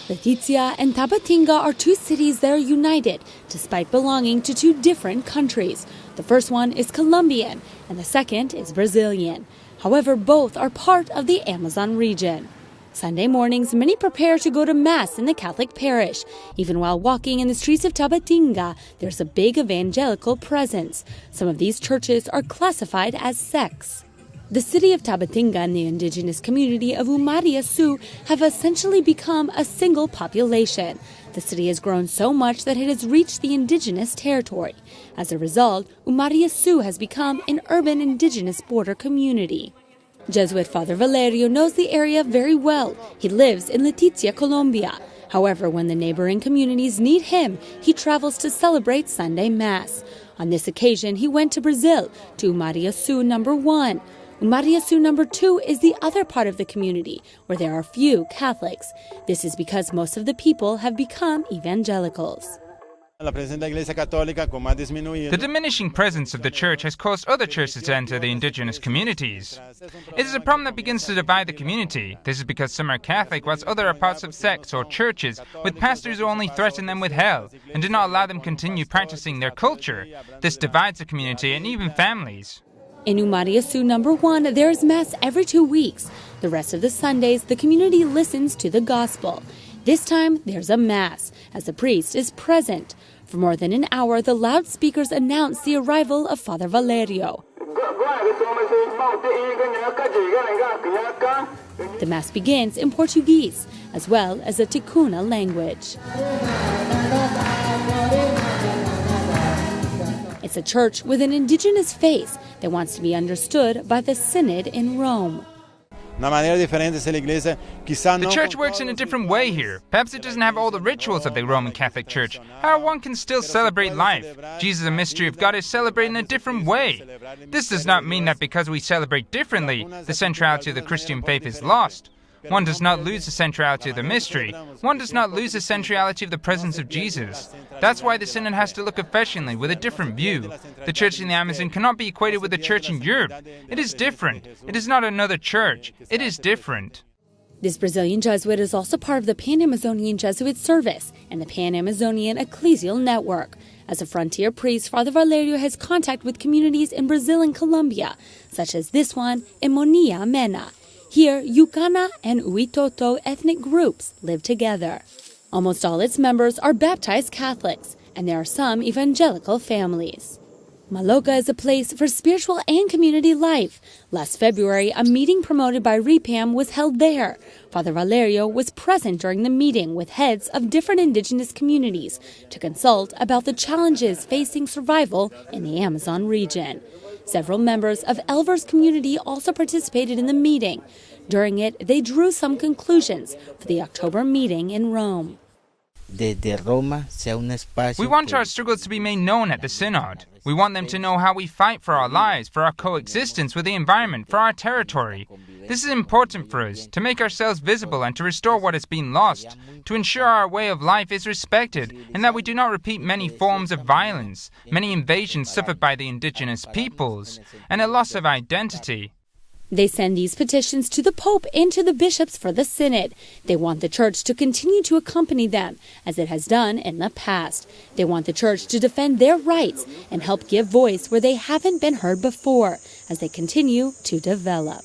Leticia and Tabatinga are two cities that are united despite belonging to two different countries. The first one is Colombian and the second is Brazilian. However, both are part of the Amazon region. Sunday mornings, many prepare to go to Mass in the Catholic parish. Even while walking in the streets of Tabatinga, there's a big evangelical presence. Some of these churches are classified as sects. The city of Tabatinga and the indigenous community of Umariasu have essentially become a single population. The city has grown so much that it has reached the indigenous territory. As a result, Umariasu has become an urban indigenous border community. Jesuit Father Valerio knows the area very well. He lives in Leticia, Colombia. However, when the neighboring communities need him, he travels to celebrate Sunday Mass. On this occasion, he went to Brazil, to Umariasu number 1. Umariasu number 2 is the other part of the community, where there are few Catholics. This is because most of the people have become evangelicals. The diminishing presence of the church has caused other churches to enter the indigenous communities. It is a problem that begins to divide the community. This is because some are Catholic, whilst others are parts of sects or churches with pastors who only threaten them with hell and do not allow them to continue practicing their culture. This divides the community and even families. In Umariasu number 1, there is Mass every 2 weeks. The rest of the Sundays, the community listens to the gospel. This time, there's a Mass, as the priest is present. For more than an hour, the loudspeakers announce the arrival of Father Valerio. The Mass begins in Portuguese, as well as the Ticuna language. It's a church with an indigenous face that wants to be understood by the Synod in Rome. The church works in a different way here. Perhaps it doesn't have all the rituals of the Roman Catholic Church. However, one can still celebrate life. Jesus, a mystery of God, is celebrated in a different way. This does not mean that because we celebrate differently, the centrality of the Christian faith is lost. One does not lose the centrality of the mystery. One does not lose the centrality of the presence of Jesus. That's why the Synod has to look affectionately with a different view. The church in the Amazon cannot be equated with the church in Europe. It is different. It is not another church. It is different. This Brazilian Jesuit is also part of the Pan-Amazonian Jesuit Service and the Pan-Amazonian Ecclesial Network. As a frontier priest, Father Valerio has contact with communities in Brazil and Colombia, such as this one in Monia Mena. Here, Yucana and Huitoto ethnic groups live together. Almost all its members are baptized Catholics, and there are some evangelical families. Maloca is a place for spiritual and community life. Last February, a meeting promoted by REPAM was held there. Father Valerio was present during the meeting with heads of different indigenous communities to consult about the challenges facing survival in the Amazon region. Several members of Elver's community also participated in the meeting. During it, they drew some conclusions for the October meeting in Rome. We want our struggles to be made known at the Synod. We want them to know how we fight for our lives, for our coexistence with the environment, for our territory. This is important for us, to make ourselves visible and to restore what has been lost, to ensure our way of life is respected and that we do not repeat many forms of violence, many invasions suffered by the indigenous peoples, and a loss of identity. They send these petitions to the Pope and to the bishops for the Synod. They want the Church to continue to accompany them, as it has done in the past. They want the Church to defend their rights and help give voice where they haven't been heard before, as they continue to develop.